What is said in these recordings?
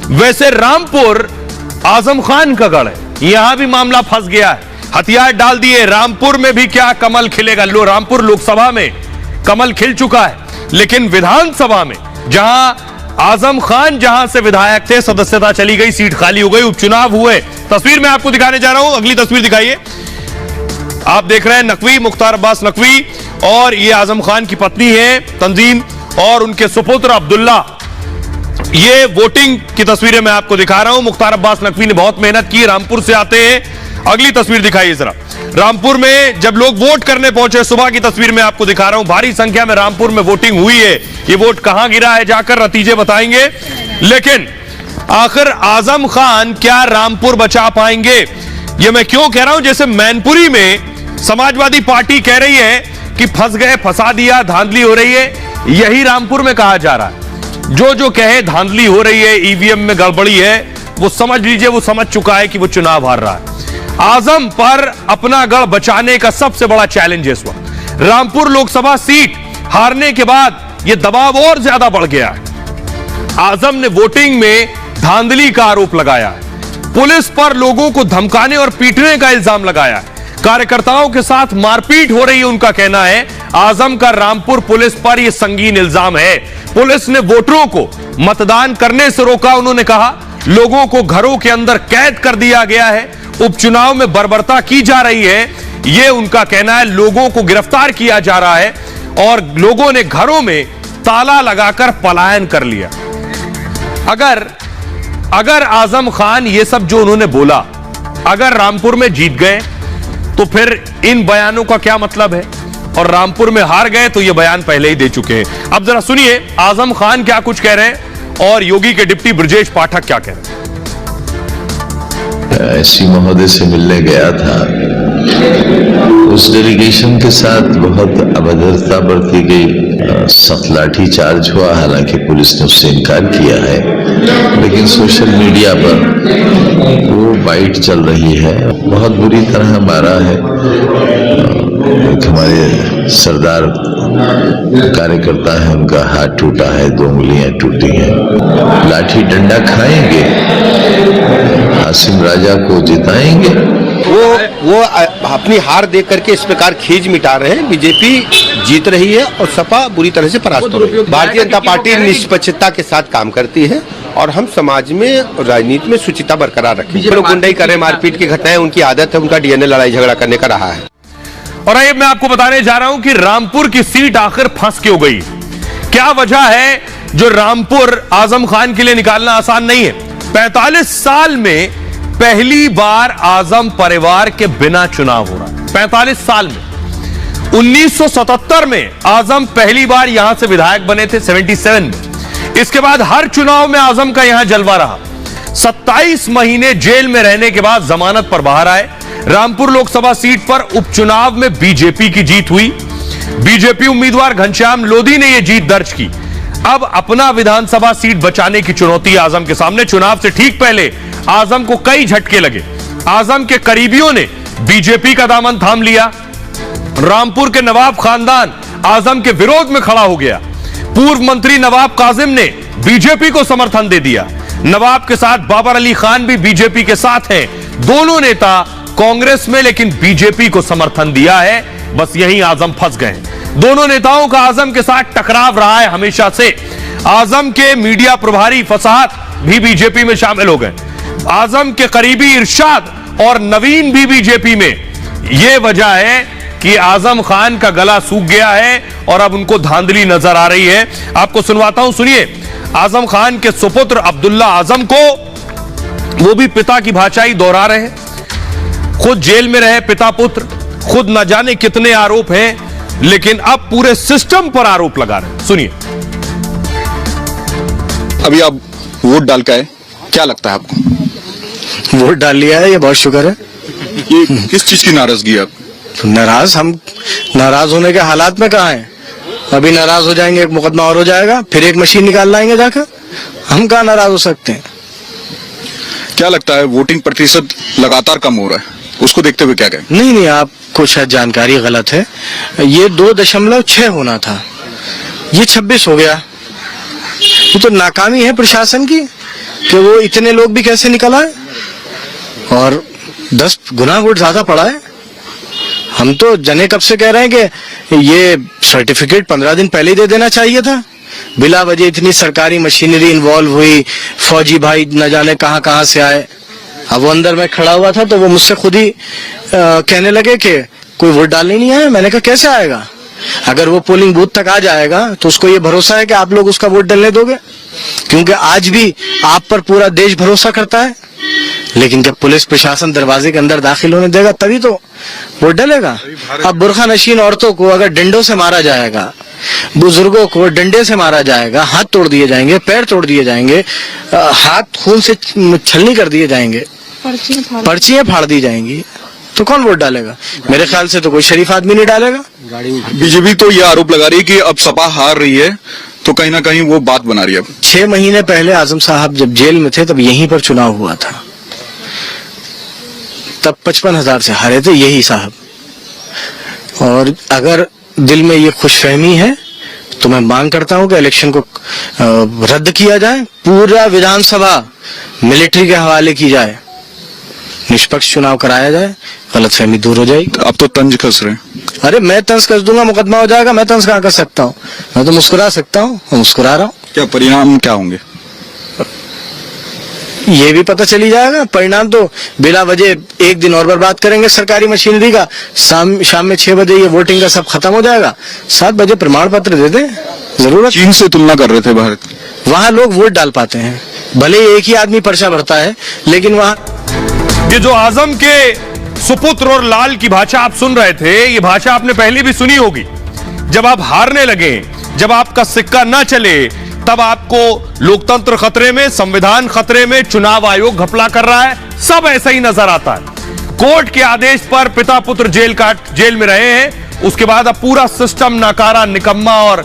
वैसे रामपुर आजम खान का गढ़ है, यहां भी मामला फंस गया है। हथियार डाल दिए, रामपुर में भी क्या कमल खिलेगा। रामपुर लोकसभा में कमल खिल चुका है, लेकिन विधानसभा में जहां आजम खान जहां से विधायक थे, सदस्यता चली गई, सीट खाली हो गई, उपचुनाव हुए। तस्वीर मैं आपको दिखाने जा रहा हूं, अगली तस्वीर दिखाइए। आप देख रहे हैं नकवी, मुख्तार अब्बास नकवी, और ये आजम खान की पत्नी है तंजीम और उनके सुपुत्र अब्दुल्ला। ये वोटिंग की तस्वीरें मैं आपको दिखा रहा हूं। मुख्तार अब्बास नकवी ने बहुत मेहनत की, रामपुर से आते हैं। अगली तस्वीर दिखाइए जरा। रामपुर में जब लोग वोट करने पहुंचे, सुबह की तस्वीर मैं आपको दिखा रहा हूं। भारी संख्या में रामपुर में वोटिंग हुई है। ये वोट कहां गिरा है, जाकर नतीजे बताएंगे। लेकिन आखिर आजम खान क्या रामपुर बचा पाएंगे? ये मैं क्यों कह रहा हूं, जैसे मैनपुरी में समाजवादी पार्टी कह रही है कि फंस गए, फंसा दिया, धांधली हो रही है, यही रामपुर में कहा जा रहा है। जो कहे धांधली हो रही है, ईवीएम में गड़बड़ी है, वो समझ लीजिए, वो समझ चुका है कि वो चुनाव हार रहा है। आजम पर अपना गढ़ बचाने का सबसे बड़ा चैलेंज है इस वक्त। रामपुर लोकसभा सीट हारने के बाद यह दबाव और ज्यादा बढ़ गया है। आजम ने वोटिंग में धांधली का आरोप लगाया है, पुलिस पर लोगों को धमकाने और पीटने का इल्जाम लगाया है, कार्यकर्ताओं के साथ मारपीट हो रही है। उनका कहना है आजम का रामपुर पुलिस पर यह संगीन इल्जाम है। पुलिस ने वोटरों को मतदान करने से रोका। उन्होंने कहा लोगों को घरों के अंदर कैद कर दिया गया है, उपचुनाव में बर्बरता की जा रही है, यह उनका कहना है। लोगों को गिरफ्तार किया जा रहा है और लोगों ने घरों में ताला लगाकर पलायन कर लिया। अगर आजम खान ये सब जो उन्होंने बोला, अगर रामपुर में जीत गए तो फिर इन बयानों का क्या मतलब है, और रामपुर में हार गए तो ये बयान पहले ही दे चुके हैं। अब जरा सुनिए आजम खान क्या कुछ कह रहे हैं और योगी के डिप्टी ब्रजेश पाठक क्या कह रहे हैं। एसपी महोदय से मिलने गया था, उस डेलीगेशन के साथ बहुत अभद्रता बरती गई, सख्त लाठी चार्ज हुआ। हालांकि पुलिस ने उससे इनकार किया है, लेकिन सोशल मीडिया पर वो बाइट चल रही है, बहुत बुरी तरह मारा है। एक हमारे सरदार कार्यकर्ता है, उनका हाथ टूटा है, 2 उंगलियां टूटी हैं। लाठी डंडा खाएंगे, हासिम राजा को जिताएंगे। वो अपनी हार देख करके इस प्रकार खींच मिटा रहे हैं। बीजेपी जीत रही है और सपा बुरी तरह से परास्त हो रही है। भारतीय जनता पार्टी निष्पक्षता के साथ काम करती है और हम समाज में, राजनीति में शुचिता बरकरार रखेंगे। लोग गुंडाई कर रहे हैं, मारपीट की घटनाएं उनकी आदत है, उनका डीएनए लड़ाई झगड़ा करने का रहा है। और अब मैं आपको बताने जा रहा हूं कि रामपुर की सीट आखिर फंस क्यों गई, क्या वजह है जो रामपुर आजम खान के लिए निकालना आसान नहीं है। 45 साल में पहली बार आजम परिवार के बिना चुनाव हो रहा है। 45 साल में 1977 में आजम पहली बार यहां से विधायक बने थे, 77 में। इसके बाद हर चुनाव में आजम का यहां जलवा रहा। 27 महीने जेल में रहने के बाद जमानत पर बाहर आए। रामपुर लोकसभा सीट पर उपचुनाव में बीजेपी की जीत हुई। बीजेपी उम्मीदवार घनश्याम लोधी ने यह जीत दर्ज की। अब अपना विधानसभा सीट बचाने की चुनौती आजम के सामने। चुनाव से ठीक पहले आजम को कई झटके लगे। आजम के करीबियों ने बीजेपी का दामन थाम लिया। रामपुर के नवाब खानदान आजम के विरोध में खड़ा हो गया। पूर्व मंत्री नवाब काजिम ने बीजेपी को समर्थन दे दिया। नवाब के साथ बाबर अली खान भी बीजेपी के साथ हैं। दोनों नेता कांग्रेस में, लेकिन बीजेपी को समर्थन दिया है। बस यहीं आजम फंस गए। दोनों नेताओं का आजम के साथ टकराव रहा है हमेशा से। आजम के मीडिया प्रभारी फसाद भी बीजेपी में शामिल हो गए। आजम के करीबी इरशाद और नवीन भी बीजेपी में। यह वजह है कि आजम खान का गला सूख गया है और अब उनको धांधली नजर आ रही है। आपको सुनवाता हूं, सुनिए। आजम खान के सुपुत्र अब्दुल्ला आजम को, वो भी पिता की भाषाई दोहरा रहे हैं। खुद जेल में रहे पिता पुत्र, खुद न जाने कितने आरोप हैं, लेकिन अब पूरे सिस्टम पर आरोप लगा रहे हैं। सुनिए। अभी आप वोट डाल के आए, क्या लगता है आपको? वोट डाल लिया है, ये बहुत शुक्र है। ये किस चीज की नाराजगी है आपको? हम नाराज होने के हालात में कहाँ हैं? अभी नाराज हो जाएंगे, एक मुकदमा और हो जाएगा, फिर एक मशीन निकाल लाएंगे जाकर। हम कहाँ नाराज हो सकते हैं? क्या लगता है वोटिंग प्रतिशत लगातार कम हो रहा है, उसको देखते हुए क्या कहें? नहीं, आपको शायद जानकारी गलत है। ये 2.6 होना था, ये 26 हो गया। ये तो नाकामी है प्रशासन की। कि वो इतने लोग भी कैसे निकल आए और 10 गुना वोट ज्यादा पड़ा है। हम तो जने कब से कह रहे हैं कि ये सर्टिफिकेट 15 दिन पहले ही दे देना चाहिए था। बिला वजह इतनी सरकारी मशीनरी इन्वॉल्व हुई, फौजी भाई न जाने कहां कहां से आए। अब वो अंदर में खड़ा हुआ था तो वो मुझसे खुद ही कहने लगे कि कोई वोट डालने नहीं आया। मैंने कहा कैसे आएगा? अगर वो पोलिंग बूथ तक आ जाएगा तो उसको ये भरोसा है कि आप लोग उसका वोट डालने दोगे, क्योंकि आज भी आप पर पूरा देश भरोसा करता है। लेकिन जब पुलिस प्रशासन दरवाजे के अंदर दाखिल होने देगा तभी तो वोट डालेगा। अब बुरखा नशीन औरतों को अगर डंडों से मारा जाएगा, बुजुर्गों को डंडे से मारा जाएगा, हाथ तोड़ दिए जाएंगे, पैर तोड़ दिए जाएंगे, हाथ खून से छलनी कर दिए जाएंगे, पर्चियां फाड़ दी जाएंगी, तो कौन वोट डालेगा? मेरे ख्याल से तो कोई शरीफ आदमी नहीं डालेगा। बीजेपी तो ये आरोप लगा रही है कि अब सपा हार रही है, तो कहीं ना कहीं वो बात बना रही है। 6 महीने पहले आजम साहब जब जेल में थे तब यहीं पर चुनाव हुआ था, तब 55,000 से हारे थे यही साहब। और अगर दिल में ये खुशफहमी है तो मैं मांग करता हूं कि इलेक्शन को रद्द किया जाए, पूरा विधानसभा मिलिट्री के हवाले की जाए, निष्पक्ष चुनाव कराया जाए, गलतफहमी दूर हो जाएगी। अब तो तंज कस रहे हैं। अरे मैं तंज कस दूंगा, मुकदमा हो जाएगा। मैं तंज कहाँ कर सकता हूँ? मैं तो मुस्कुरा सकता हूँ, मुस्कुरा रहा हूँ। क्या परिणाम क्या होंगे? ये भी पता चली जाएगा। परिणाम तो बिला वजह एक दिन और बर्बाद करेंगे सरकारी मशीनरी का। शाम में 6 बजे ये वोटिंग का सब खत्म हो जाएगा। 7 बजे प्रमाण पत्र दे दें, जरूरत। चीन से तुलना कर रहे थे भारत, वहाँ लोग वोट डाल पाते हैं, भले एक ही आदमी पर्चा भरता है, लेकिन वहाँ ये जो आजम के सुपुत्र और लाल की भाषा आप सुन रहे थे, ये भाषा आपने पहले भी सुनी होगी। जब आप हारने लगे, जब आपका सिक्का न चले, तब आपको लोकतंत्र खतरे में, संविधान खतरे में, चुनाव आयोग घपला कर रहा है, सब ऐसा ही नजर आता है। कोर्ट के आदेश पर पिता पुत्र जेल में रहे हैं, उसके बाद अब पूरा सिस्टम नाकारा, निकम्मा और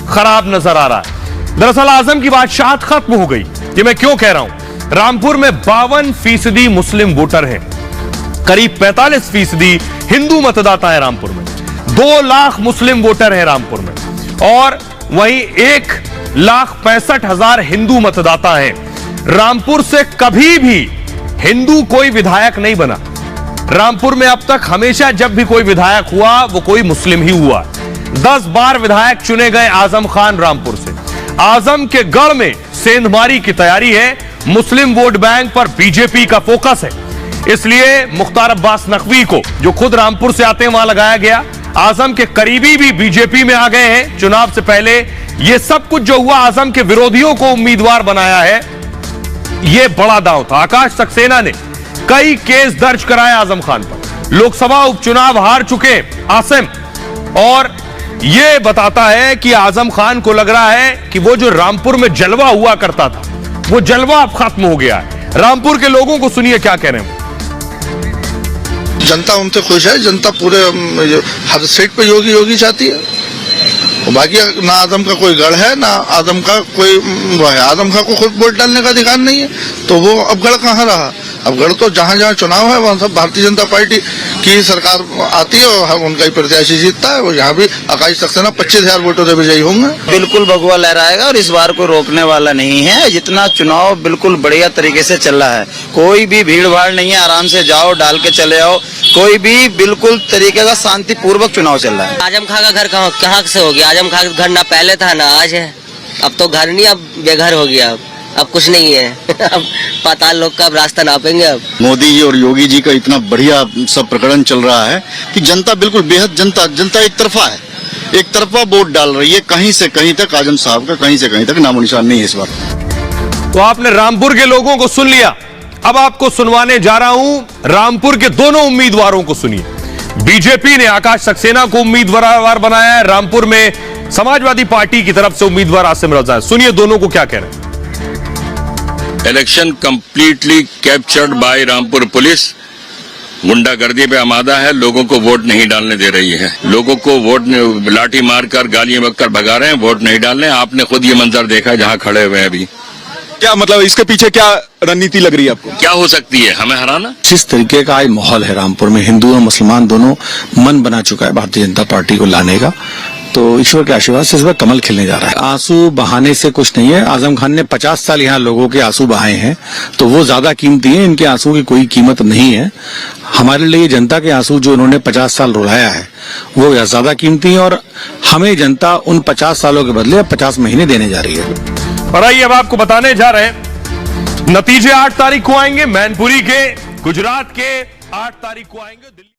खराब नजर आ रहा है। दरअसल आजम की बादशाहत खत्म हो गई। ये मैं क्यों कह रहा हूं? रामपुर में 52% मुस्लिम वोटर हैं, करीब 45% हिंदू मतदाता है रामपुर में, 2 लाख मुस्लिम वोटर हैं रामपुर में, और वहीं 1,65,000 हिंदू मतदाता हैं। रामपुर से कभी भी हिंदू कोई विधायक नहीं बना। रामपुर में अब तक हमेशा जब भी कोई विधायक हुआ वो कोई मुस्लिम ही हुआ। 10 बार विधायक चुने गए आजम खान रामपुर से। आजम के गढ़ में सेंधमारी की तैयारी है, मुस्लिम वोट बैंक पर बीजेपी का फोकस है, इसलिए मुख्तार अब्बास नकवी को, जो खुद रामपुर से आते हैं, वहां लगाया गया। आजम के करीबी भी बीजेपी में आ गए हैं चुनाव से पहले। यह सब कुछ जो हुआ, आजम के विरोधियों को उम्मीदवार बनाया है, यह बड़ा दांव था। आकाश सक्सेना ने कई केस दर्ज कराए आजम खान पर। लोकसभा उपचुनाव हार चुके आसिम, और यह बताता है कि आजम खान को लग रहा है कि वो जो रामपुर में जलवा हुआ करता था, वो जलवा अब खत्म हो गया है। रामपुर के लोगों को सुनिए क्या कह रहे हैं। जनता उनसे खुश है, जनता पूरे हर सीट पे योगी चाहती है। बाकी ना आजम का कोई गढ़ है, ना आजम का कोई वो है। आजम खां को खुद वोट डालने का अधिकार नहीं है, तो वो अब गढ़ कहाँ रहा? अब गढ़ तो जहाँ जहाँ चुनाव है वहाँ सब भारतीय जनता पार्टी की सरकार आती है और उनका ही प्रत्याशी जीतता है। वो यहाँ भी आकाश सक्सेना 25,000 वोटों से विजयी होंगे। बिल्कुल भगवा लहराएगा और इस बार कोई रोकने वाला नहीं है। जितना चुनाव बिल्कुल बढ़िया तरीके से चल रहा है, कोई भी भीड़ भाड़ नहीं है, आराम से जाओ, डाल के चले आओ, कोई भी बिल्कुल तरीके का शांतिपूर्वक चुनाव चल रहा है। आजम खां का घर कहाँ से हो गया? आजम खां का घर ना पहले था ना आज है। अब तो घर नहीं, अब बेघर हो गया। अब कुछ नहीं है। अब पाताल लोग का अब रास्ता नापेंगे। अब मोदी जी और योगी जी का इतना बढ़िया सब प्रकरण चल रहा है कि जनता बिल्कुल बेहद जनता एक तरफा है, एक तरफा वोट डाल रही है। कहीं से कहीं तक आजम साहब का कहीं से कहीं तक नामो निशान नहीं है इस बार। तो आपने रामपुर के लोगों को सुन लिया, अब आपको सुनवाने जा रहा हूं रामपुर के दोनों उम्मीदवारों को। सुनिए, बीजेपी ने आकाश सक्सेना को उम्मीदवार बनाया है, रामपुर में समाजवादी पार्टी की तरफ से उम्मीदवार आसिम रजा है। सुनिए दोनों को क्या कह रहे हैं। Election completely captured by Rampur police. गुंडागर्दी पे आमादा है, लोगों को वोट नहीं डालने दे रही है, लोगों को वोट लाठी मारकर गालियां बककर भगा रहे हैं, वोट नहीं डालने। आपने खुद ये मंजर देखा है जहां खड़े हुए हैं अभी। क्या मतलब इसके पीछे क्या रणनीति लग रही है आपको? क्या हो सकती है? हमें हराना। जिस तरीके का माहौल है रामपुर में, हिंदू और मुसलमान दोनों मन बना चुका है भारतीय जनता पार्टी को लाने का, तो ईश्वर के आशीर्वाद से इस बार कमल खिलने जा रहा है। आंसू बहाने से कुछ नहीं है। आजम खान ने 50 साल यहाँ लोगों के आंसू बहाए हैं, तो वो ज्यादा कीमती हैं। इनके आंसू की कोई कीमत नहीं है। हमारे लिए जनता के आंसू जो उन्होंने 50 साल रुलाया है वो ज्यादा कीमती है, और हमें जनता उन 50 सालों के बदले 50 महीने देने जा रही है। और आइए अब आपको बताने जा रहे हैं नतीजे 8 तारीख को आएंगे। मैनपुरी के, गुजरात के 8 तारीख को आएंगे।